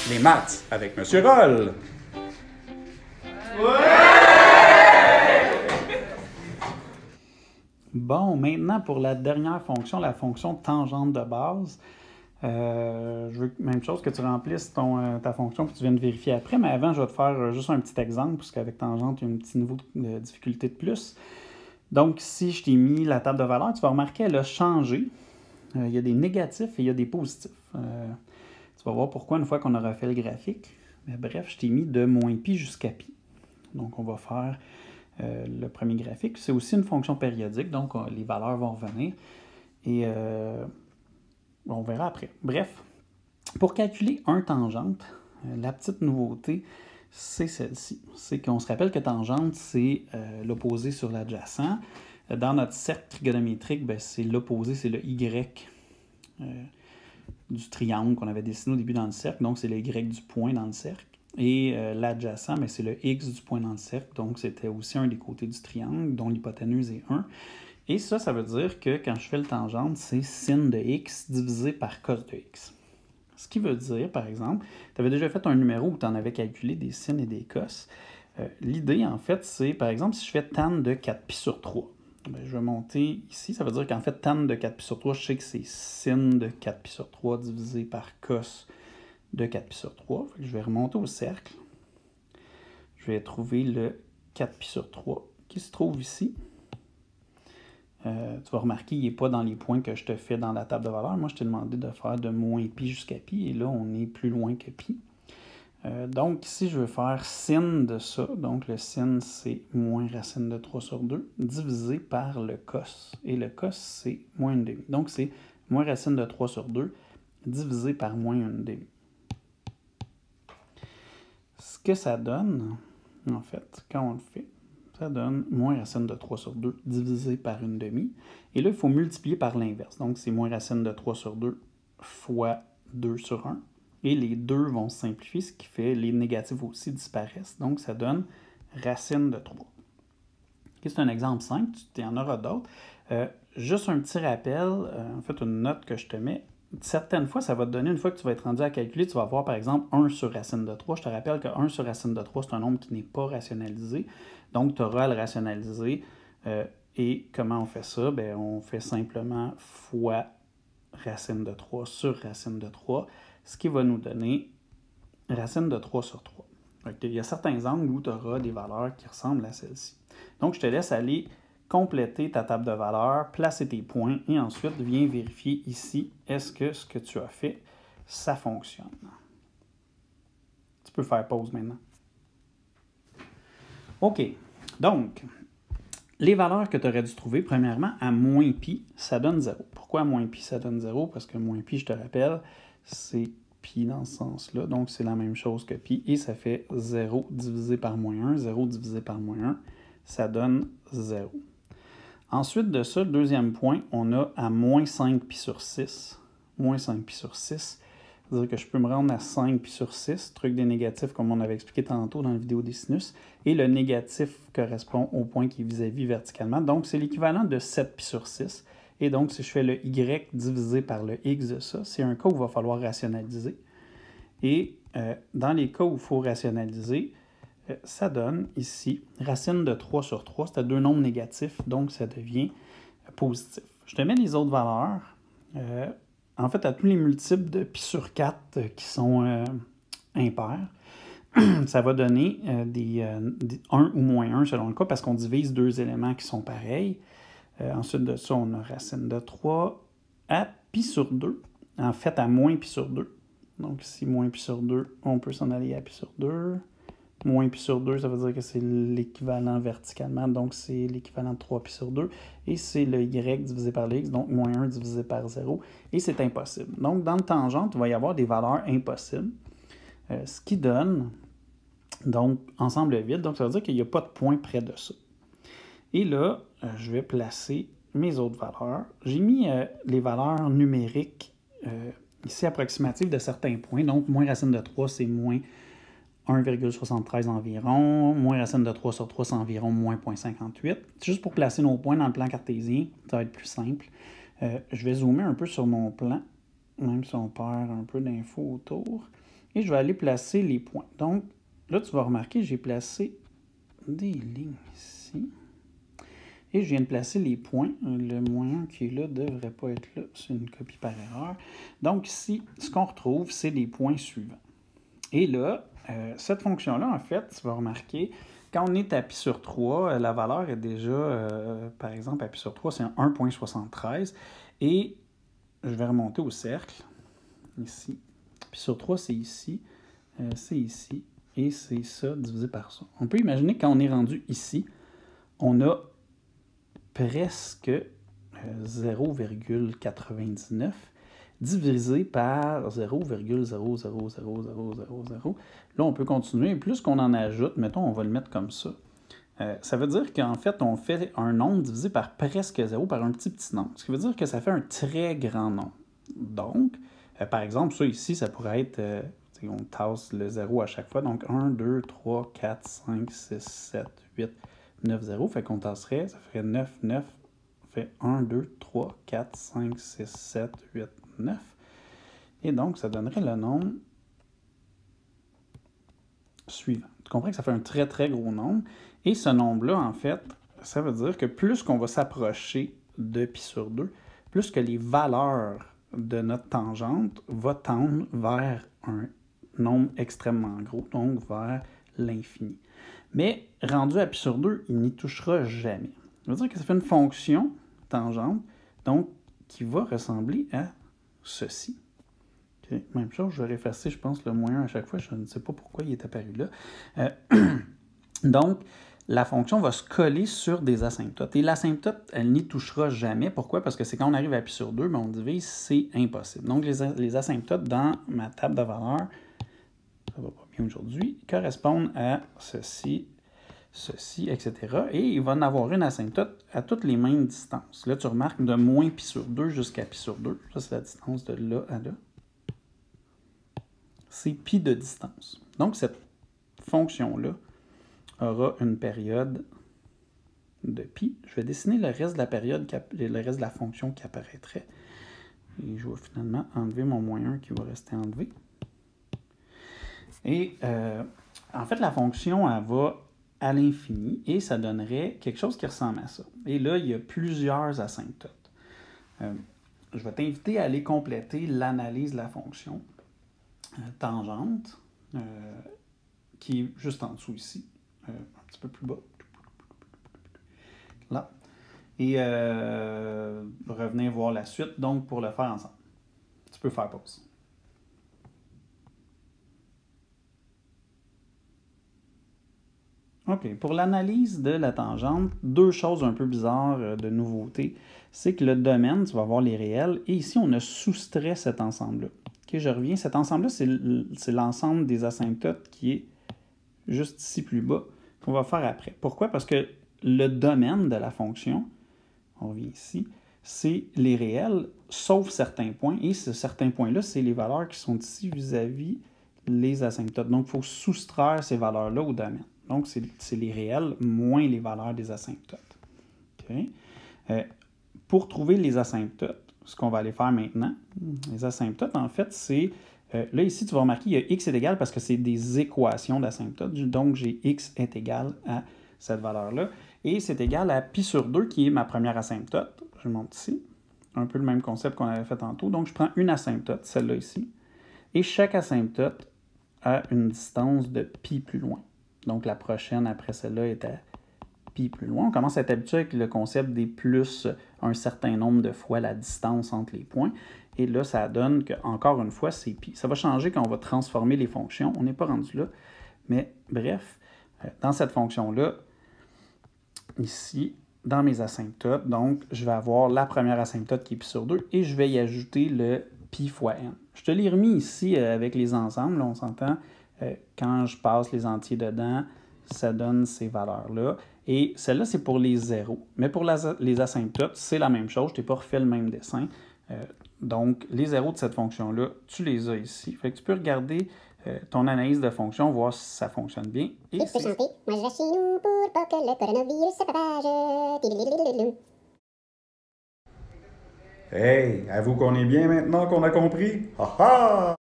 Les maths avec Monsieur Roll. Bon, maintenant pour la dernière fonction, la fonction tangente de base. Je veux même chose que tu remplisses ta fonction puis tu viennes vérifier après, mais avant, je vais te faire juste un petit exemple, parce qu'avec tangente, il y a un petit niveau de difficulté de plus. Donc, si je t'ai mis la table de valeurs, tu vas remarquer qu'elle a changé. Il y a des négatifs et il y a des positifs. Tu vas voir pourquoi une fois qu'on aura fait le graphique. Mais bref, je t'ai mis de moins pi jusqu'à pi. Donc, on va faire le premier graphique. C'est aussi une fonction périodique, donc les valeurs vont revenir. Et on verra après. Bref, pour calculer un tangente, la petite nouveauté, c'est celle-ci. C'est qu'on se rappelle que tangente, c'est l'opposé sur l'adjacent. Dans notre cercle trigonométrique, c'est l'opposé, c'est le y du triangle qu'on avait dessiné au début dans le cercle. Donc, c'est le y du point dans le cercle. Et l'adjacent, c'est le x du point dans le cercle. Donc, c'était aussi un des côtés du triangle, dont l'hypoténuse est 1. Et ça veut dire que quand je fais le tangente, c'est sin de x divisé par cos de x. Ce qui veut dire, par exemple, tu avais déjà fait un numéro où tu en avais calculé des sin et des cos. L'idée, en fait, c'est, par exemple, si je fais tan de 4pi sur 3, je vais monter ici. Ça veut dire qu'en fait, tan de 4pi sur 3, je sais que c'est sin de 4pi sur 3 divisé par cos de 4pi sur 3. Je vais remonter au cercle. Je vais trouver le 4pi sur 3 qui se trouve ici. Tu vas remarquer, il n'est pas dans les points que je te fais dans la table de valeurs. Moi, je t'ai demandé de faire de moins pi jusqu'à pi, et là, on est plus loin que pi. Donc, ici, je veux faire sin de ça. Donc, le sin, c'est moins racine de 3 sur 2, divisé par le cos. Et le cos, c'est moins 1/2. Donc, c'est moins racine de 3 sur 2, divisé par moins 1/2. Ce que ça donne, en fait, quand on le fait, ça donne moins racine de 3 sur 2 divisé par 1/2. Et là, il faut multiplier par l'inverse. Donc, c'est moins racine de 3 sur 2 fois 2 sur 1. Et les deux vont se simplifier, ce qui fait les négatifs aussi disparaissent. Donc, ça donne racine de 3. Okay, c'est un exemple simple, tu en auras d'autres. Juste un petit rappel, en fait, une note que je te mets. Certaines fois, ça va te donner, une fois que tu vas être rendu à calculer, tu vas voir par exemple 1 sur racine de 3. Je te rappelle que 1 sur racine de 3, c'est un nombre qui n'est pas rationalisé. Donc, tu auras à le rationaliser. Et comment on fait ça? On fait simplement fois racine de 3 sur racine de 3, ce qui va nous donner racine de 3 sur 3. Il y a certains angles où tu auras des valeurs qui ressemblent à celle-ci. Donc, je te laisse aller compléter ta table de valeurs, placer tes points et ensuite viens vérifier ici, est-ce que ce que tu as fait, ça fonctionne. Tu peux faire pause maintenant. OK. Donc, les valeurs que tu aurais dû trouver, premièrement, à moins pi, ça donne 0. Pourquoi à moins pi, ça donne 0? Parce que moins pi, je te rappelle, c'est pi dans ce sens-là. Donc, c'est la même chose que pi. Et ça fait 0 divisé par moins 1. 0 divisé par moins 1, ça donne 0. Ensuite de ça, deuxième point, on a à moins 5 pi sur 6. Moins 5 pi sur 6. C'est-à-dire que je peux me rendre à 5 pi sur 6, truc des négatifs comme on avait expliqué tantôt dans la vidéo des sinus. Et le négatif correspond au point qui est vis-à-vis verticalement. Donc, c'est l'équivalent de 7 pi sur 6. Et donc, si je fais le y divisé par le x de ça, c'est un cas où il va falloir rationaliser. Et dans les cas où il faut rationaliser, ça donne ici racine de 3 sur 3. C'est à deux nombres négatifs, donc ça devient positif. Je te mets les autres valeurs. En fait, à tous les multiples de pi sur 4 qui sont impairs, ça va donner des 1 ou moins 1 selon le cas, parce qu'on divise deux éléments qui sont pareils. Ensuite de ça, on a racine de 3 à pi sur 2. En fait, à moins pi sur 2. Donc ici, moins pi sur 2, on peut s'en aller à pi sur 2. Moins pi sur 2, ça veut dire que c'est l'équivalent verticalement, donc c'est l'équivalent de 3 pi sur 2. Et c'est le y divisé par le x, donc moins 1 divisé par 0. Et c'est impossible. Donc dans le tangente, il va y avoir des valeurs impossibles. Ce qui donne, donc, ensemble vide. Donc ça veut dire qu'il n'y a pas de point près de ça. Et là, je vais placer mes autres valeurs. J'ai mis les valeurs numériques ici approximatives de certains points. Donc, moins racine de 3, c'est moins 1,73 environ. Moins racine de 3 sur 3, c'est environ moins 0,58. Juste pour placer nos points dans le plan cartésien, ça va être plus simple. Je vais zoomer un peu sur mon plan même si on perd un peu d'infos autour. Et je vais aller placer les points. Donc, là, tu vas remarquer, j'ai placé des lignes ici. Et je viens de placer les points. Le -1 qui est là ne devrait pas être là. C'est une copie par erreur. Donc ici, ce qu'on retrouve, c'est les points suivants. Et là, cette fonction-là, en fait, tu vas remarquer, quand on est à pi sur 3, la valeur est déjà, par exemple, à pi sur 3, c'est 1,73. Et je vais remonter au cercle, ici. Pi sur 3, c'est ici, et c'est ça divisé par ça. On peut imaginer que quand on est rendu ici, on a presque 0,99 divisé par 0,00000. Là, on peut continuer. Et plus qu'on en ajoute, mettons, on va le mettre comme ça. Ça veut dire qu'en fait, on fait un nombre divisé par presque 0 par un petit nombre. Ce qui veut dire que ça fait un très grand nombre. Donc, par exemple, ça ici, ça pourrait être, on tasse le 0 à chaque fois. Donc, 1, 2, 3, 4, 5, 6, 7, 8, 9, 0. Fait qu'on tasserait, ça ferait 9, 9, fait 1, 2, 3, 4, 5, 6, 7, 8, 9. Et donc, ça donnerait le nombre suivant. Tu comprends que ça fait un très, très gros nombre. Et ce nombre-là, en fait, ça veut dire que plus qu'on va s'approcher de pi sur 2, plus que les valeurs de notre tangente vont tendre vers un nombre extrêmement gros, donc vers l'infini. Mais rendu à pi sur 2, il n'y touchera jamais. Ça veut dire que ça fait une fonction tangente, donc qui va ressembler à ceci. Okay. Même chose, je vais effacer, je pense, le -1 à chaque fois. Je ne sais pas pourquoi il est apparu là. Donc, la fonction va se coller sur des asymptotes. Et l'asymptote, elle n'y touchera jamais. Pourquoi? Parce que c'est quand on arrive à pi sur 2, mais on divise, c'est impossible. Donc, les asymptotes dans ma table de valeurs, ça va pas bien aujourd'hui, correspondent à ceci, ceci, etc. Et il va en avoir une asymptote à toutes les mêmes distances. Là, tu remarques de moins pi sur 2 jusqu'à pi sur 2. Ça, c'est la distance de là à là. C'est pi de distance. Donc, cette fonction-là aura une période de pi. Je vais dessiner le reste de la période, le reste de la fonction qui apparaîtrait. Et je vais finalement enlever mon -1 qui va rester enlevé. Et en fait, la fonction, elle va à l'infini et ça donnerait quelque chose qui ressemble à ça. Et là, il y a plusieurs asymptotes. Je vais t'inviter à aller compléter l'analyse de la fonction tangente, qui est juste en dessous ici, un petit peu plus bas. Là. Et revenez voir la suite, donc pour le faire ensemble. Tu peux faire pause. OK. Pour l'analyse de la tangente, deux choses un peu bizarres de nouveauté. C'est que le domaine, tu vas voir les réels, et ici, on a soustrait cet ensemble-là. OK, je reviens. Cet ensemble-là, c'est l'ensemble des asymptotes qui est juste ici plus bas, qu'on va faire après. Pourquoi? Parce que le domaine de la fonction, on revient ici, c'est les réels, sauf certains points, et certains points-là, c'est les valeurs qui sont ici vis-à-vis les asymptotes. Donc, il faut soustraire ces valeurs-là au domaine. Donc, c'est les réels moins les valeurs des asymptotes. Okay? Pour trouver les asymptotes, ce qu'on va aller faire maintenant, les asymptotes, en fait, c'est... là, ici, tu vas remarquer, il y a x est égal parce que c'est des équations d'asymptotes. Donc, j'ai x est égal à cette valeur-là. Et c'est égal à pi sur 2, qui est ma première asymptote. Je monte ici. Un peu le même concept qu'on avait fait tantôt. Donc, je prends une asymptote, celle-là ici. Et chaque asymptote a une distance de pi plus loin. Donc, la prochaine après celle-là est à pi plus loin. On commence à être habitué avec le concept des plus un certain nombre de fois la distance entre les points. Et là, ça donne qu'encore une fois, c'est pi. Ça va changer quand on va transformer les fonctions. On n'est pas rendu là. Mais bref, dans cette fonction-là, ici, dans mes asymptotes, donc, je vais avoir la première asymptote qui est pi sur 2 et je vais y ajouter le pi fois n. Je te l'ai remis ici avec les ensembles. Là, on s'entend, quand je passe les entiers dedans, ça donne ces valeurs-là. Et celle-là, c'est pour les zéros. Mais pour les asymptotes, c'est la même chose. Je t'ai pas refait le même dessin. Donc, les zéros de cette fonction-là, tu les as ici. Fait que tu peux regarder ton analyse de fonction, voir si ça fonctionne bien. Et tu peux chanter. Moi, je vais chez nous pour pas que le coronavirus se propage. Hey, avoue qu'on est bien maintenant qu'on a compris? Ha ha!